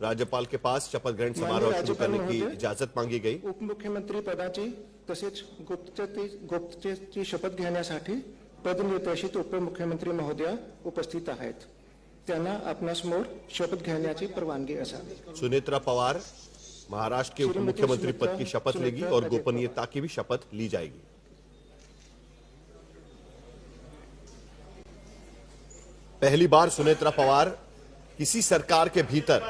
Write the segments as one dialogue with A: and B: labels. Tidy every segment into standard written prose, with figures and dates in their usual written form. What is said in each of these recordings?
A: राज्यपाल के पास शपथ ग्रहण समारोह शुरू करने की इजाजत मांगी गई।
B: उपमुख्यमंत्री पदाची तसेच गुप्ततेची शपथ घेण्यासाठी पदनिर्देशित उपमुख्यमंत्री महोदया उपस्थित आहेत। त्यांना आपणासमोर शपथ घेण्याची परवानगी असावी।
A: सुनेत्रा पवार महाराष्ट्र के उप मुख्यमंत्री पद की शपथ लेगी और गोपनीयता की भी शपथ ली जाएगी। पहली बार सुनेत्रा पवार किसी सरकार के भीतर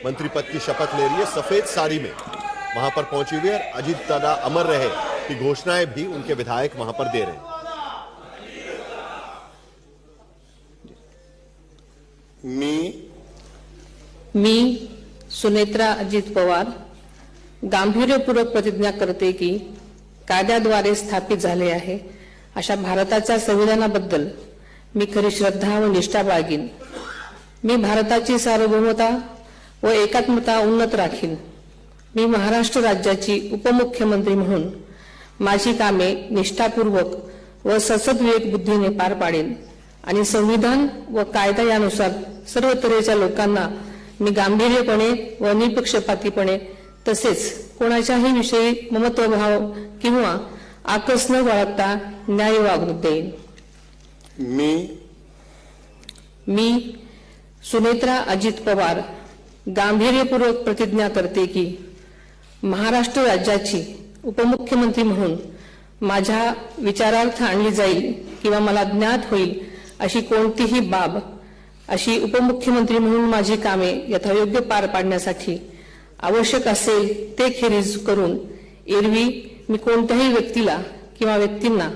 A: मंत्री पद की शपथ ले रही है। सफेद साड़ी में वहां पर पहुंची हुई है। अजीत दादा अमर रहे की घोषणाएं भी उनके विधायक वहां पर दे रहे हैं।
C: मी सुनेत्रा अजित पवार गांभीर्यपूर्वक प्रतिज्ञा करते की कायद्याद्वारे स्थापित झाले आहे अशा भारताच्या संविधानाबद्दल मी खरी श्रद्धा व निष्ठा बाळगीन। मी भारताची सार्वभौमता व एकात्मता उन्नत राखीन। मी महाराष्ट्र राज्याची उपमुख्यमंत्री म्हणून माझी कामे निष्ठापूर्वक व सद्विवेक बुद्धीने पार पाडेन आणि संविधान व कायदा यानुसार सर्व तऱ्हेच्या लोकांना मी गांभीर्यपणे व निपक्षपातीपणे तसेच कोणाच्याही विषयी ममत्वभाव किंवा आकस न बाळगता न्याय वागणूक देईन। मी सुनेत्रा अजित पवार गांभीर्यपूर्वक प्रतिज्ञा करते की महाराष्ट्र राज्याची उपमुख्यमंत्री म्हणून माझ्या विचारार्थ आणली जाईल किंवा मला ज्ञात होईल अशी कोणतीही बाब अशी उपमुख्यमंत्री म्हणून माझी कामे यथायोग्य पार पाडण्यासाठी आवश्यक असेल ते खेरीज करून एरवी मी कोणत्याही व्यक्तीला किंवा व्यक्तींना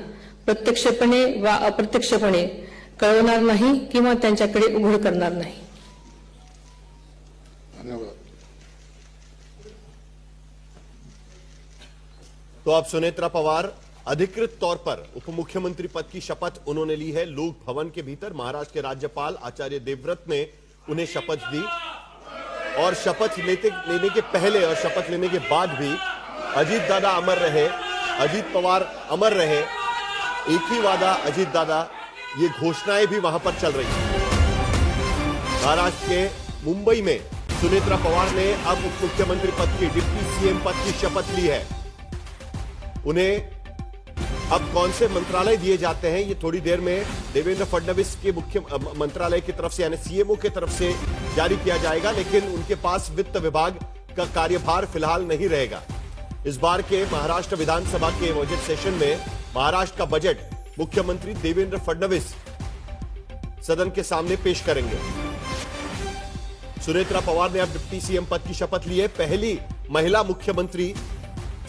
C: प्रत्यक्षपणे वा अप्रत्यक्षपणे कळवणार नाही किंवा त्यांच्याकडे उघड करणार नाही।
A: तो अब सुनेत्रा पवार अधिकृत तौर पर उपमुख्यमंत्री पद की शपथ उन्होंने ली है। लोक भवन के भीतर महाराष्ट्र के राज्यपाल आचार्य देवव्रत ने उन्हें शपथ दी और शपथ लेने के पहले और शपथ लेने के बाद भी अजीत दादा अमर रहे, अजीत पवार अमर रहे, एक ही वादा अजीत दादा, ये घोषणाएं भी वहां पर चल रही हैं। महाराष्ट्र के मुंबई में सुनेत्रा पवार ने अब उप मुख्यमंत्री पद की डिप्टी सीएम पद की शपथ ली है। उन्हें अब कौन से मंत्रालय दिए जाते हैं ये थोड़ी देर में देवेंद्र फडणवीस के मुख्य मंत्रालय की तरफ से यानी सीएमओ की तरफ से जारी किया जाएगा, लेकिन उनके पास वित्त विभाग का कार्यभार फिलहाल नहीं रहेगा। इस बार के महाराष्ट्र विधानसभा के बजट सेशन में महाराष्ट्र का बजट मुख्यमंत्री देवेंद्र फडणवीस सदन के सामने पेश करेंगे। सुनेत्रा पवार ने अब डिप्टी सीएम पद की शपथ ली है। पहली महिला मुख्यमंत्री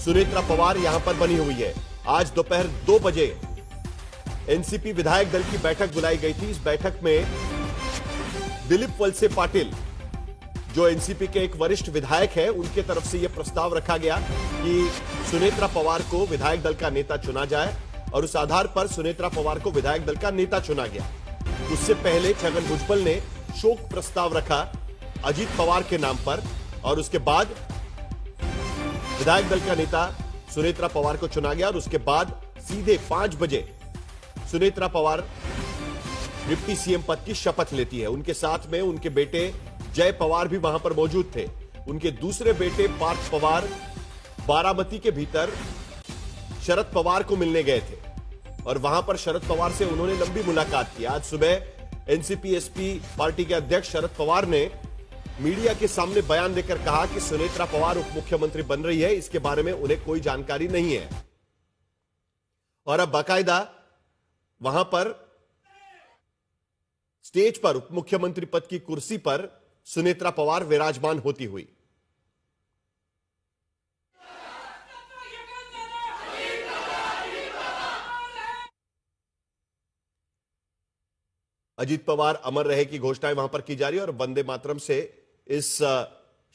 A: सुनेत्रा पवार यहां पर बनी हुई है। आज दोपहर 2 बजे एनसीपी विधायक दल की बैठक बुलाई गई थी। इस बैठक में दिलीप वलसे पाटिल जो एनसीपी के एक वरिष्ठ विधायक है, उनके तरफ से यह प्रस्ताव रखा गया कि सुनेत्रा पवार को विधायक दल का नेता चुना जाए और उस आधार पर सुनेत्रा पवार को विधायक दल का नेता चुना गया। उससे पहले छगन भुजबल ने शोक प्रस्ताव रखा अजीत पवार के नाम पर और उसके बाद विधायक दल का नेता सुनेत्रा पवार को चुना गया और उसके बाद सीधे 5 बजे सुनेत्रा पवार डिप्टी सीएम पद की शपथ लेती है। उनके साथ में उनके बेटे जय पवार भी वहां पर मौजूद थे। उनके दूसरे बेटे पार्थ पवार बारामती के भीतर शरद पवार को मिलने गए थे और वहां पर शरद पवार से उन्होंने लंबी मुलाकात की। आज सुबह एनसीपी एसपी पार्टी के अध्यक्ष शरद पवार ने मीडिया के सामने बयान देकर कहा कि सुनेत्रा पवार उप मुख्यमंत्री बन रही है, इसके बारे में उन्हें कोई जानकारी नहीं है और अब बाकायदा वहां पर स्टेज पर उप मुख्यमंत्री पद की कुर्सी पर सुनेत्रा पवार विराजमान होती हुई। अजीत पवार अमर रहे की घोषणाएं वहां पर की जा रही है और वंदे मातरम से इस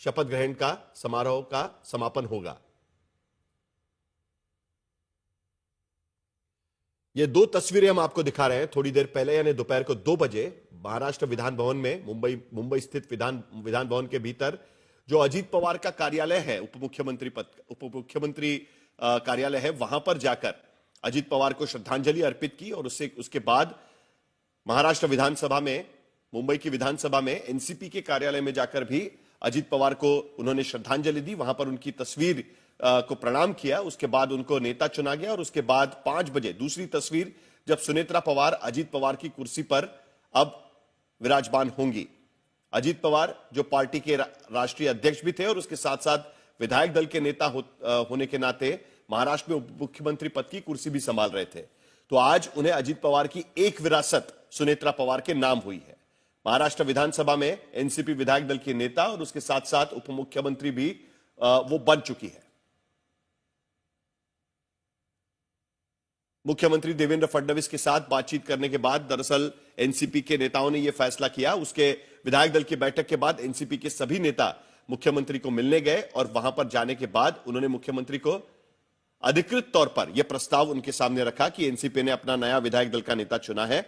A: शपथ ग्रहण का समारोह का समापन होगा। ये 2 तस्वीरें हम आपको दिखा रहे हैं। थोड़ी देर पहले यानी दोपहर को 2 बजे महाराष्ट्र विधान भवन में मुंबई स्थित विधान भवन के भीतर जो अजीत पवार का कार्यालय है, उप मुख्यमंत्री कार्यालय है, वहां पर जाकर अजीत पवार को श्रद्धांजलि अर्पित की और उसके बाद महाराष्ट्र विधानसभा में मुंबई की विधानसभा में एनसीपी के कार्यालय में जाकर भी अजीत पवार को उन्होंने श्रद्धांजलि दी, वहां पर उनकी तस्वीर को प्रणाम किया। उसके बाद उनको नेता चुना गया और उसके बाद 5 बजे दूसरी तस्वीर जब सुनेत्रा पवार अजीत पवार की कुर्सी पर अब विराजमान होंगी। अजीत पवार जो पार्टी के राष्ट्रीय अध्यक्ष भी थे और उसके साथ साथ विधायक दल के नेता होने के नाते महाराष्ट्र में उप मुख्यमंत्री पद की कुर्सी भी संभाल रहे थे। तो आज उन्हें अजीत पवार की एक विरासत सुनेत्रा पवार के नाम हुई है। महाराष्ट्र विधानसभा में एनसीपी विधायक दल के नेता और उसके साथ साथ उप मुख्यमंत्री भी वो बन चुकी है। मुख्यमंत्री देवेंद्र फडणवीस के साथ बातचीत करने के बाद दरअसल एनसीपी के नेताओं ने यह फैसला किया। उसके विधायक दल की बैठक के बाद एनसीपी के सभी नेता मुख्यमंत्री को मिलने गए और वहां पर जाने के बाद उन्होंने मुख्यमंत्री को अधिकृत तौर पर यह प्रस्ताव उनके सामने रखा कि एनसीपी ने अपना नया विधायक दल का नेता चुना है